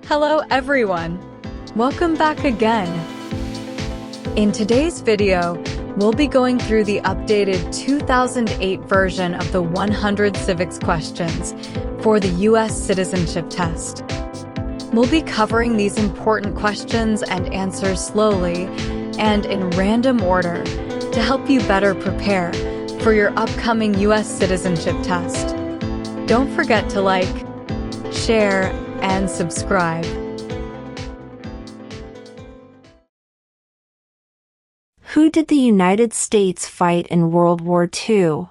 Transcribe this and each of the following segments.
Hello everyone! Welcome back again! In today's video, we'll be going through the updated 2008 version of the 100 civics questions for the U.S. Citizenship Test. We'll be covering these important questions and answers slowly and in random order to help you better prepare for your upcoming U.S. Citizenship Test. Don't forget to like, share, and subscribe. Who did the United States fight in World War II?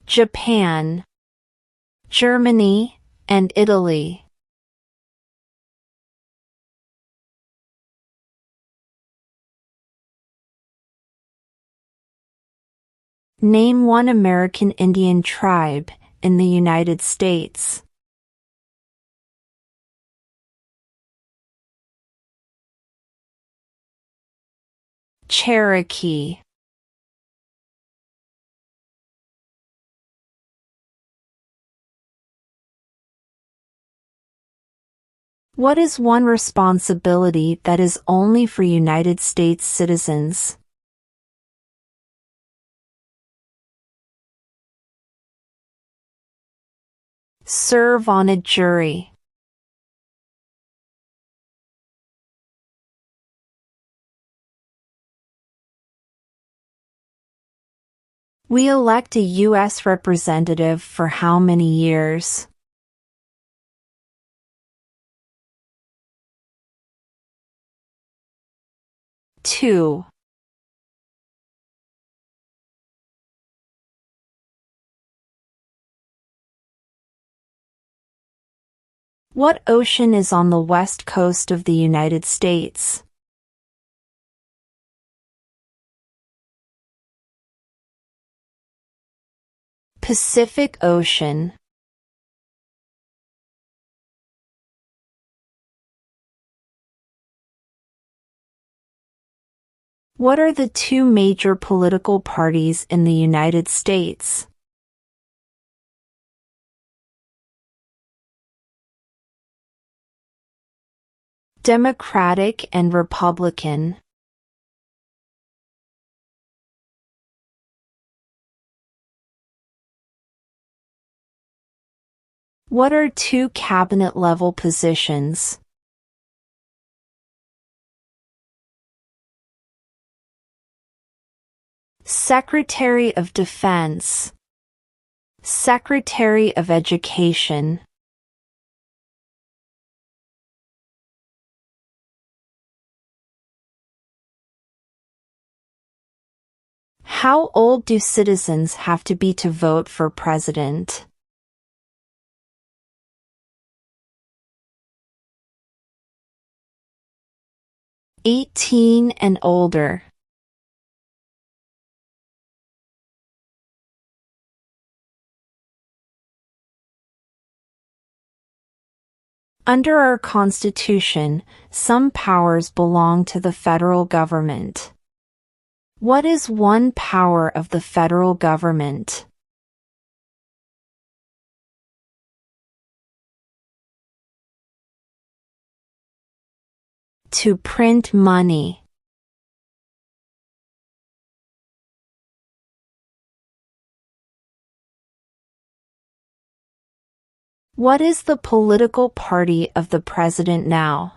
Japan, Germany, and Italy. Name one American Indian tribe in the United States. Cherokee. What is one responsibility that is only for United States citizens? Serve on a jury. We elect a U.S. representative for how many years? Two. What ocean is on the west coast of the United States? Pacific Ocean. What are the two major political parties in the United States? Democratic and Republican. What are two cabinet-level positions? Secretary of Defense, Secretary of Education. How old do citizens have to be to vote for president? '18 and older. Under our Constitution, some powers belong to the federal government. What is one power of the federal government? To print money. What is the political party of the president now?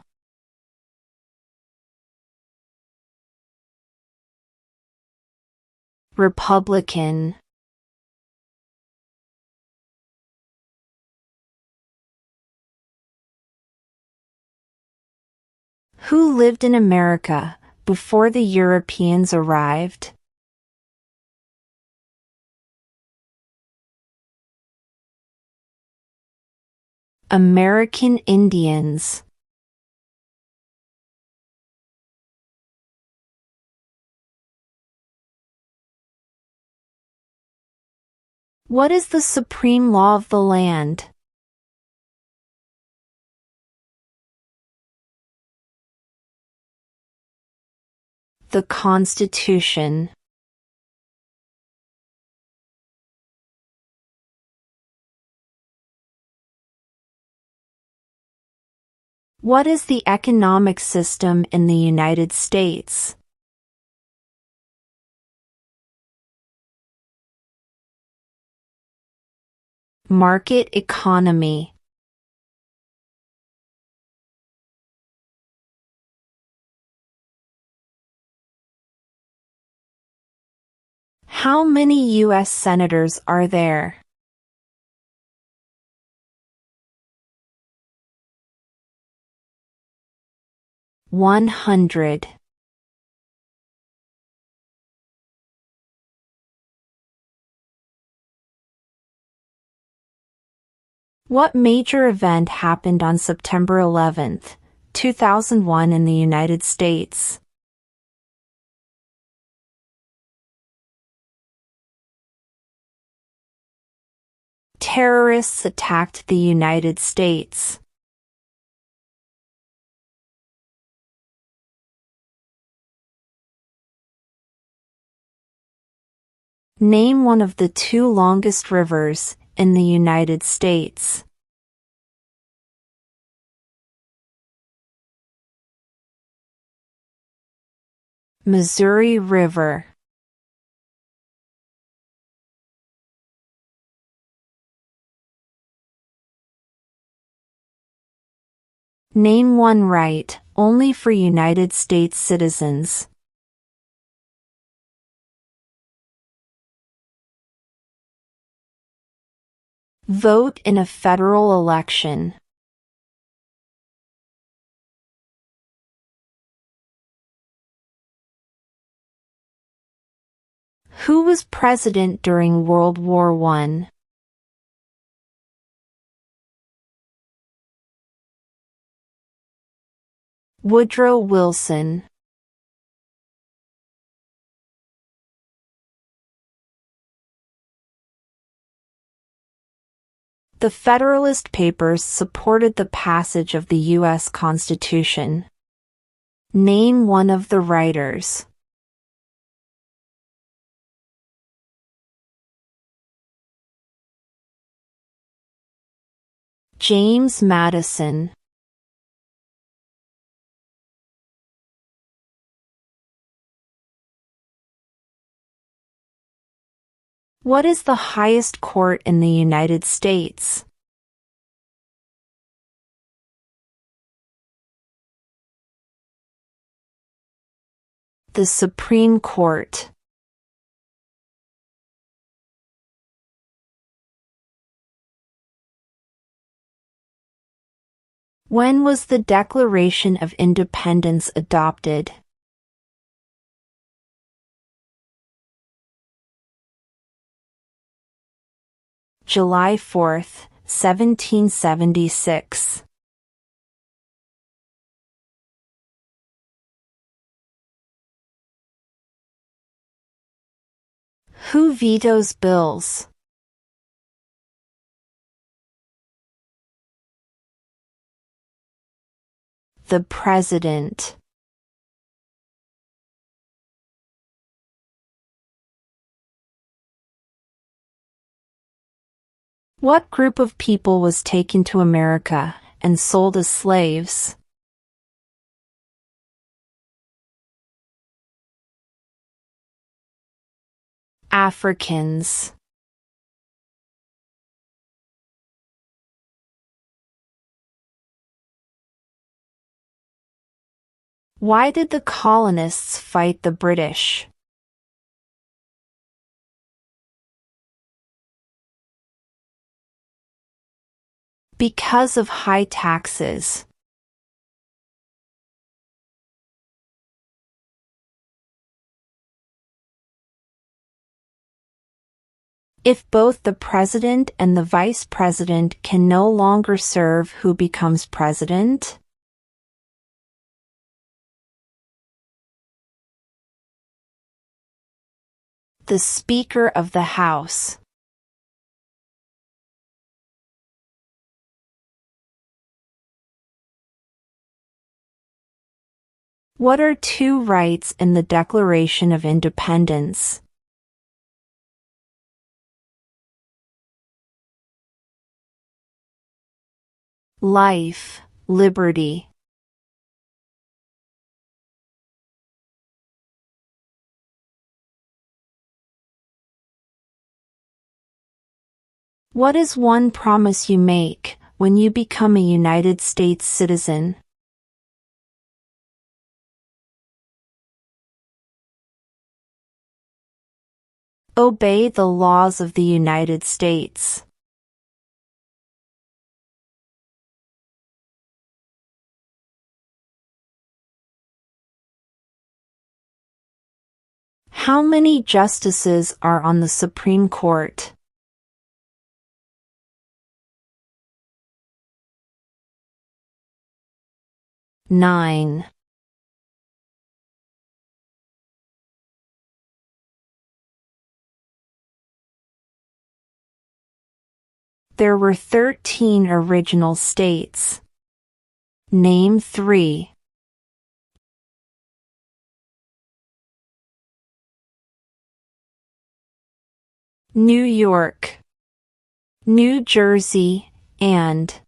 Republican. Who lived in America before the Europeans arrived? American Indians. What is the supreme law of the land? The Constitution. What is the economic system in the United States? Market economy. How many U.S. senators are there? 100. What major event happened on September 11, 2001 in the United States? Terrorists attacked the United States. Name one of the two longest rivers in the United States. Missouri River. Name one right only for United States citizens. Vote in a federal election. Who was president during World War I? Woodrow Wilson. The Federalist Papers supported the passage of the U.S. Constitution. Name one of the writers. James Madison. What is the highest court in the United States? The Supreme Court. When was the Declaration of Independence adopted? July 4, 1776. Who vetoes bills? The President. What group of people was taken to America and sold as slaves? Africans. Why did the colonists fight the British? Because of high taxes. If both the president and the vice president can no longer serve, who becomes president? The Speaker of the House. What are two rights in the Declaration of Independence? Life, liberty. What is one promise you make when you become a United States citizen? Obey the laws of the United States. How many justices are on the Supreme Court? 9. There were 13 original states. Name 3. New York, New Jersey, and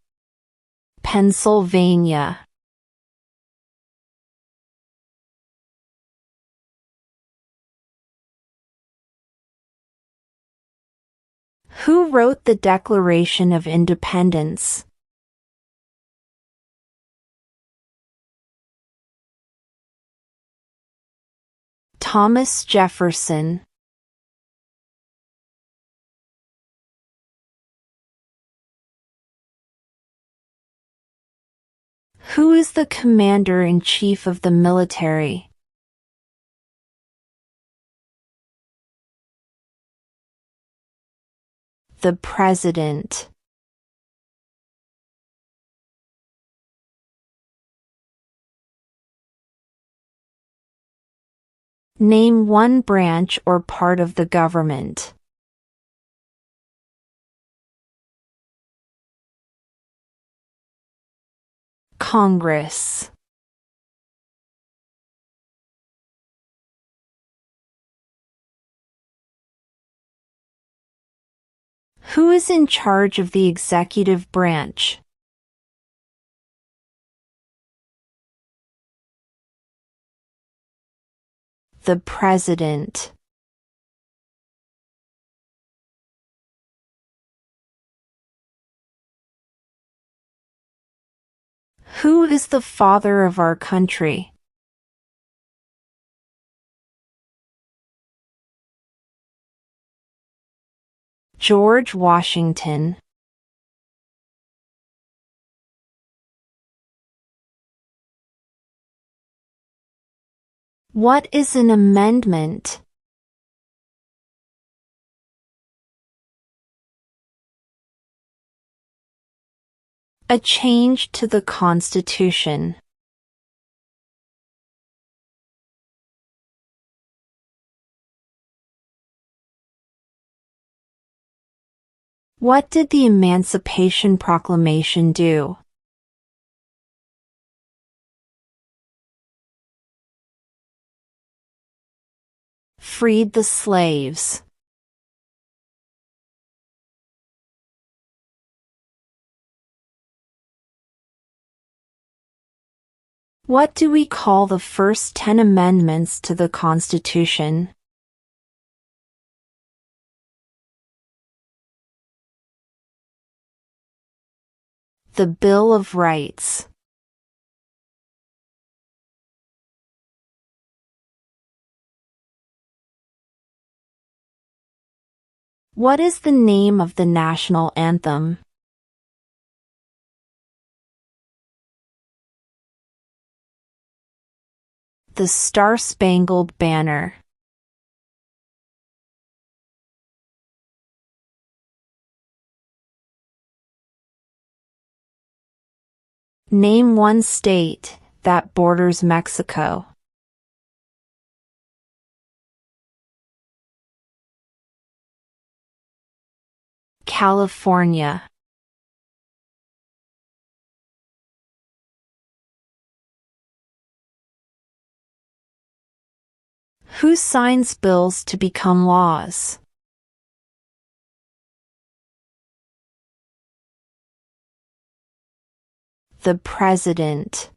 Pennsylvania. Who wrote the Declaration of Independence? Thomas Jefferson. Who is the commander-in-chief of the military? The president. Name one branch or part of the government. Congress. Who is in charge of the executive branch? The president. Who is the father of our country? George Washington. What is an amendment? A change to the Constitution. What did the Emancipation Proclamation do? Freed the slaves. What do we call the first 10 amendments to the Constitution? The Bill of Rights. What is the name of the national anthem? The Star-Spangled Banner. Name one state that borders Mexico. California. Who signs bills to become laws? The president.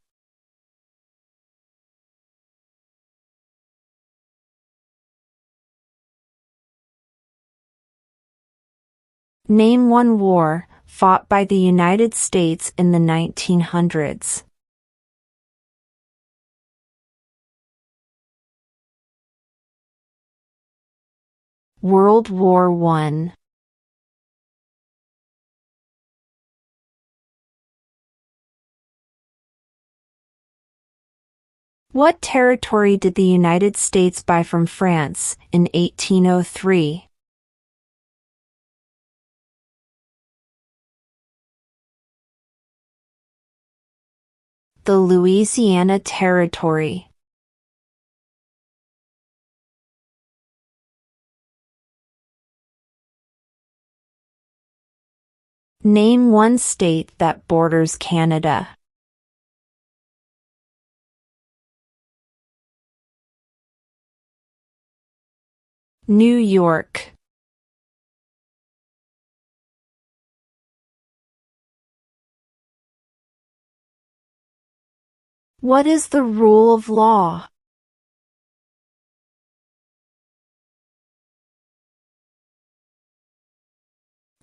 Name one war fought by the United States in the 1900s. World War I. What territory did the United States buy from France in 1803? The Louisiana Territory. Name one state that borders Canada. New York. What is the rule of law?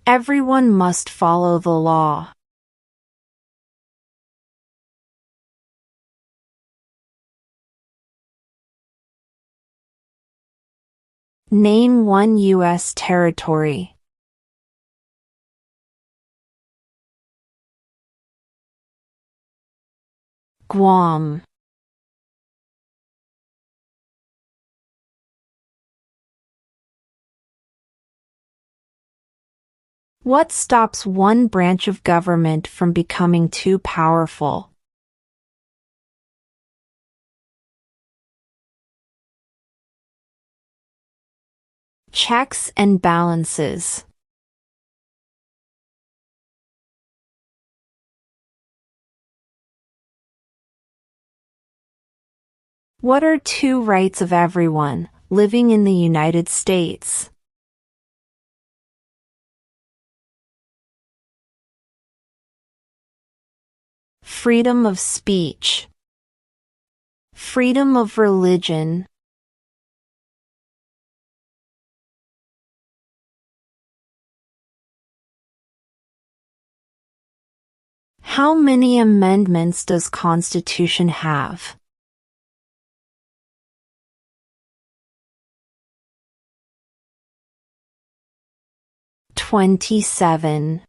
Everyone must follow the law. Name one U.S. territory. Guam. What stops one branch of government from becoming too powerful? Checks and balances. What are two rights of everyone living in the United States? Freedom of speech. Freedom of religion. How many amendments does Constitution have? 27.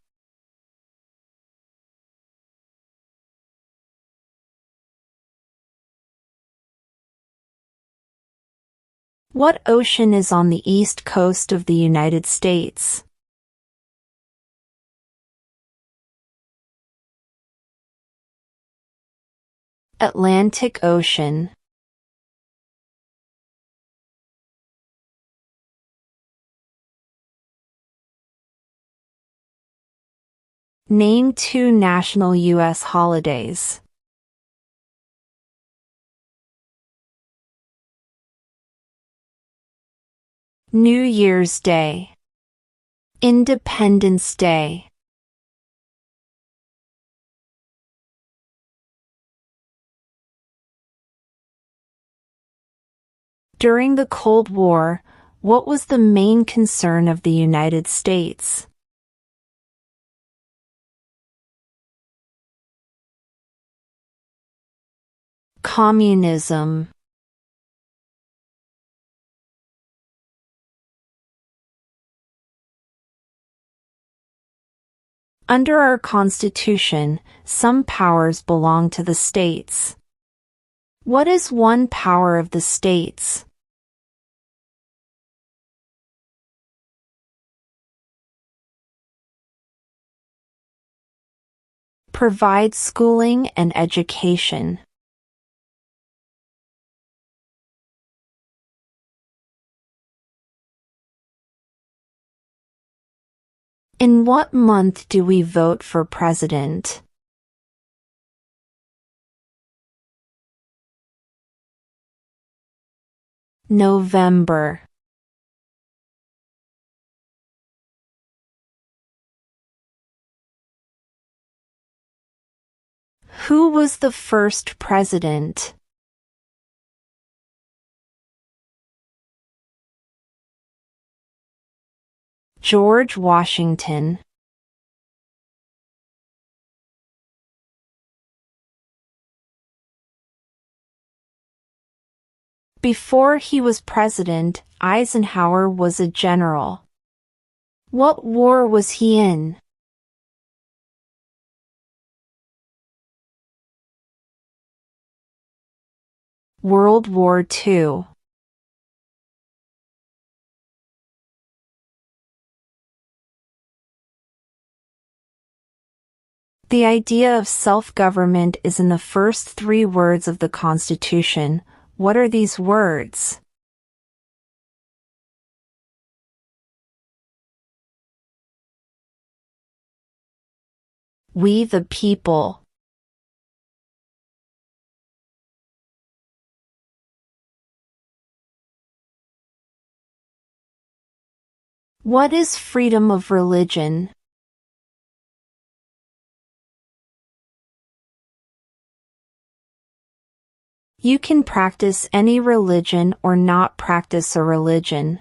What ocean is on the east coast of the United States? Atlantic Ocean. Name two national U.S. holidays. New Year's Day. Independence Day. During the Cold War, what was the main concern of the United States? Communism. Under our Constitution, some powers belong to the states. What is one power of the states? Provide schooling and education. In what month do we vote for president? November. Who was the first president? George Washington. Before he was president, Eisenhower was a general. What war was he in? World War II. The idea of self-government is in the first 3 words of the Constitution. What are these words? We the people. What is freedom of religion? You can practice any religion or not practice a religion.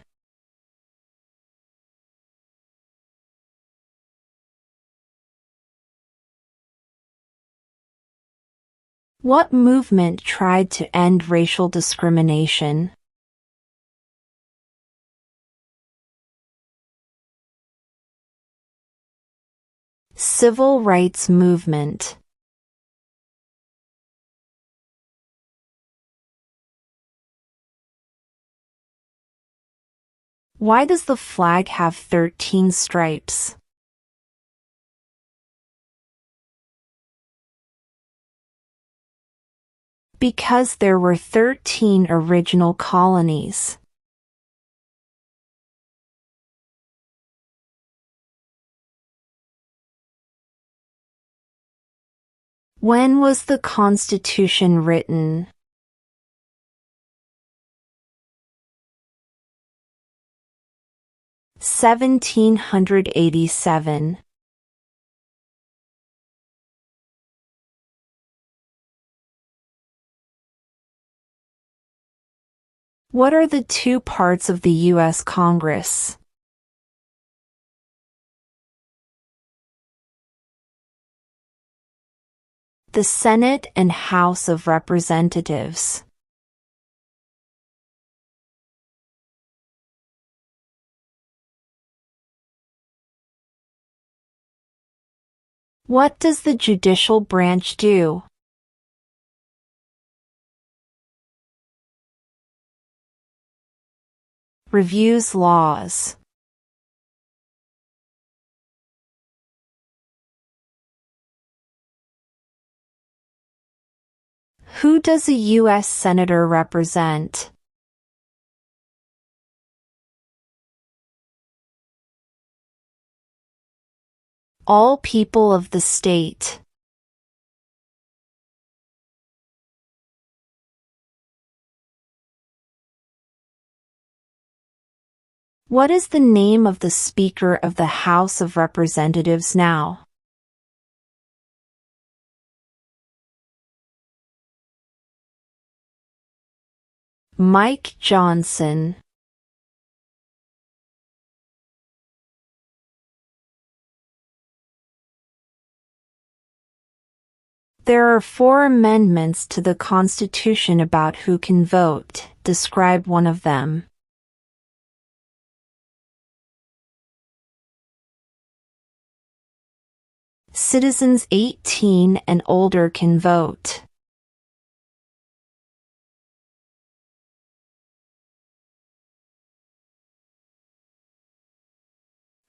What movement tried to end racial discrimination? Civil rights movement. Why does the flag have 13 stripes? Because there were 13 original colonies. When was the Constitution written? (1787). What are the 2 parts of the U.S. Congress? The Senate and House of Representatives. What does the judicial branch do? Reviews laws. Who does a U.S. Senator represent? All people of the state. What is the name of the Speaker of the House of Representatives now? Mike Johnson. There are 4 amendments to the Constitution about who can vote. Describe one of them. Citizens 18 and older can vote.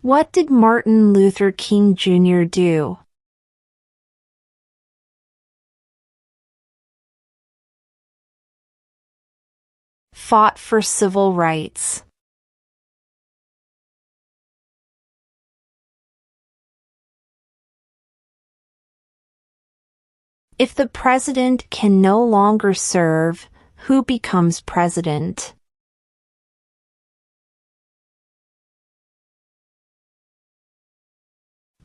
What did Martin Luther King Jr. do? Fought for civil rights. If the president can no longer serve, who becomes president?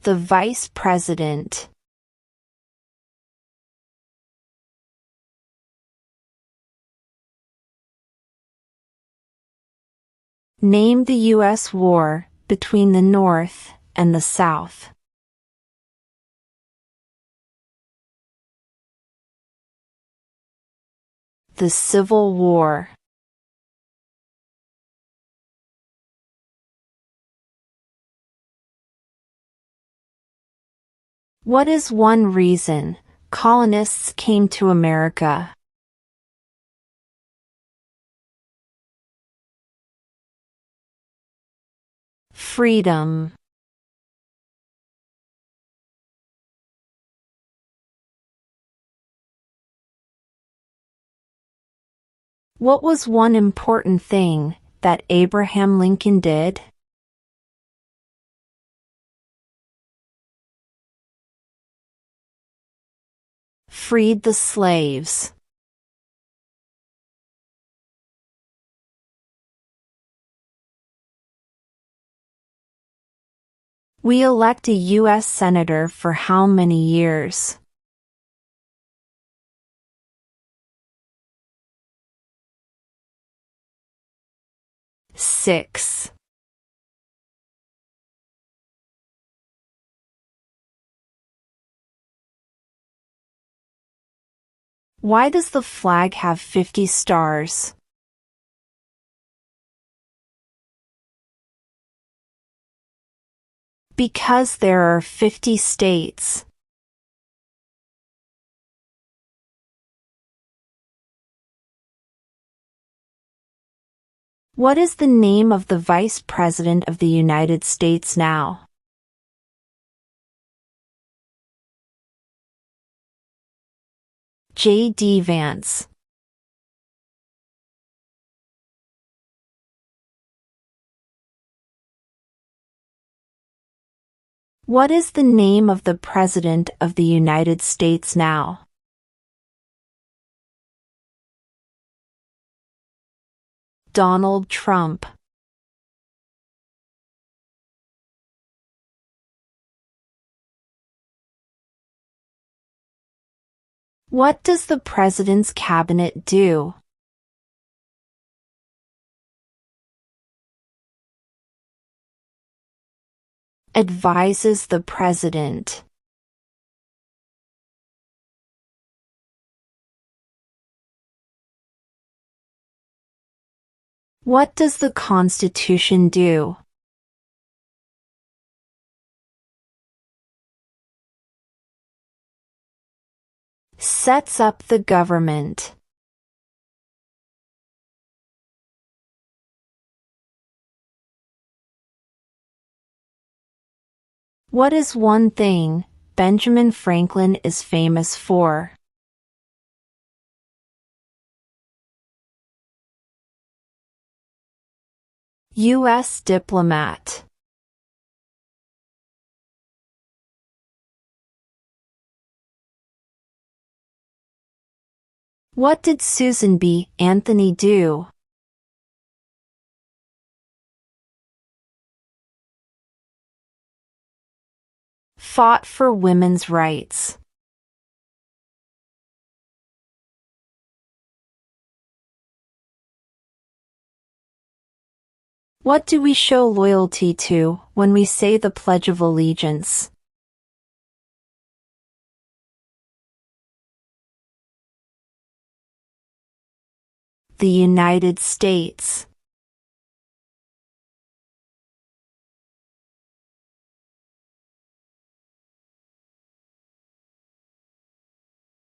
The vice president. Name the U.S. war between the North and the South? The Civil War. What is one reason colonists came to America? Freedom. What was one important thing that Abraham Lincoln did? Freed the slaves. We elect a U.S. Senator for how many years? 6. Why does the flag have 50 stars? Because there are 50 states. What is the name of the Vice President of the United States now? J.D. Vance. What is the name of the President of the United States now? Donald Trump. What does the President's Cabinet do? Advises the President. What does the Constitution do? Sets up the government. What is one thing Benjamin Franklin is famous for? U.S. diplomat. What did Susan B. Anthony do? Fought for women's rights. What do we show loyalty to when we say the Pledge of Allegiance? The United States.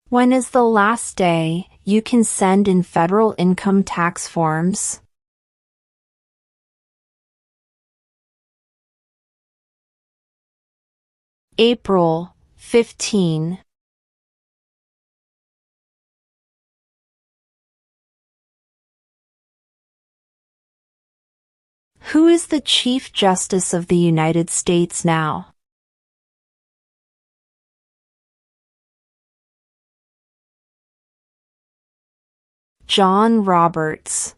When is the last day you can send in federal income tax forms? April 15. Who is the Chief Justice of the United States now? John Roberts.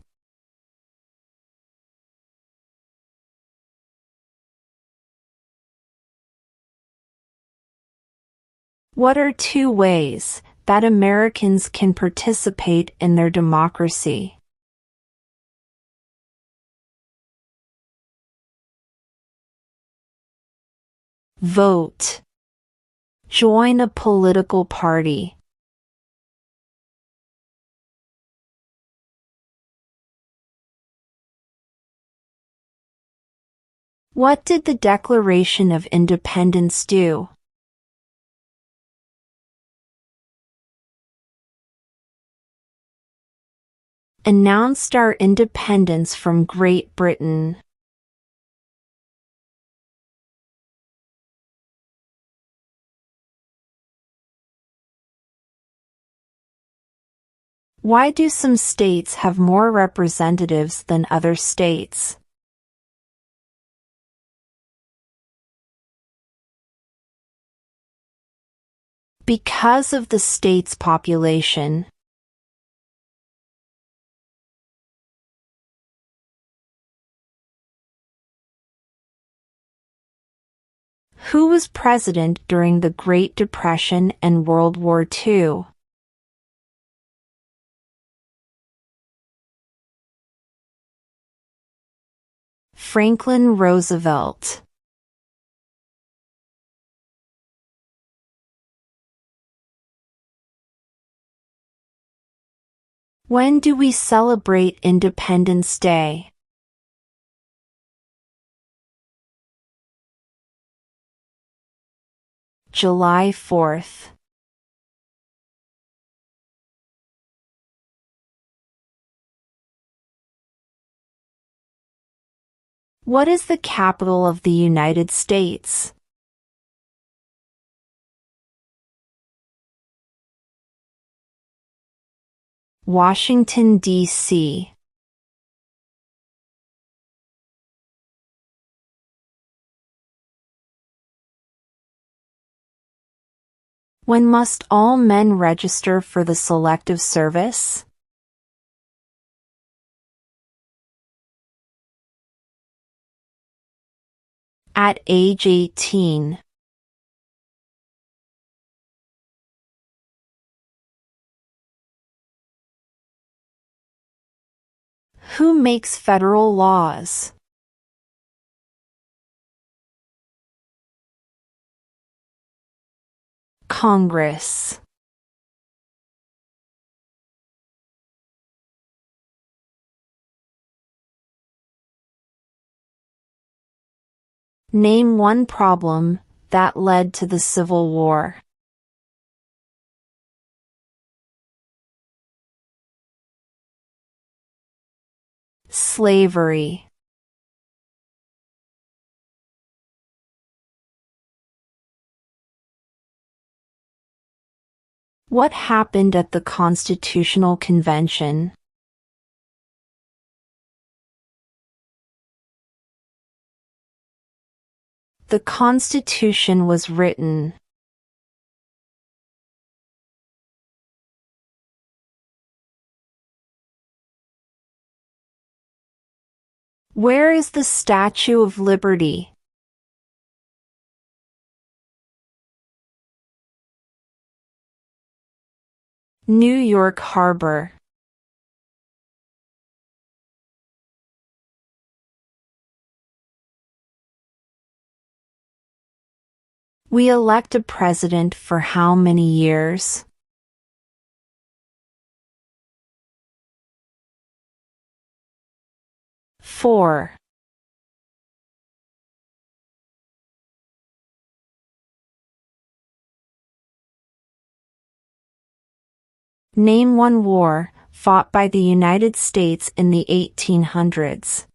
What are 2 ways that Americans can participate in their democracy? Vote. Join a political party. What did the Declaration of Independence do? Announced our independence from Great Britain. Why do some states have more representatives than other states? Because of the state's population. Who was president during the Great Depression and World War II? Franklin Roosevelt. When do we celebrate Independence Day? July 4th. What is the capital of the United States? Washington, D.C. When must all men register for the Selective Service? At age 18. Who makes federal laws? Congress. Name one problem that led to the Civil War. Slavery. What happened at the Constitutional Convention? The Constitution was written. Where is the Statue of Liberty? New York Harbor. We elect a president for how many years? 4. Name one war fought by the United States in the 1800s.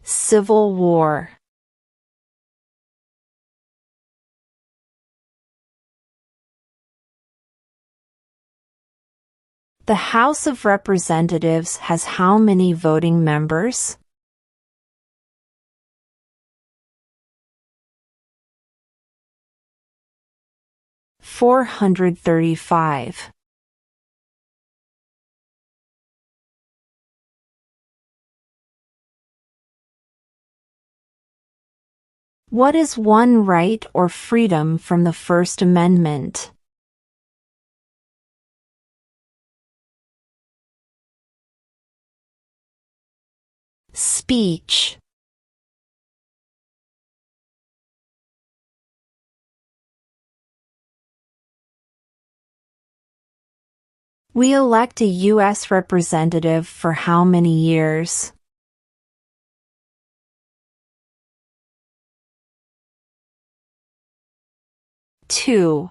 Civil War. The House of Representatives has how many voting members? 435. What is one right or freedom from the First Amendment? Speech. We elect a U.S. representative for how many years? 2.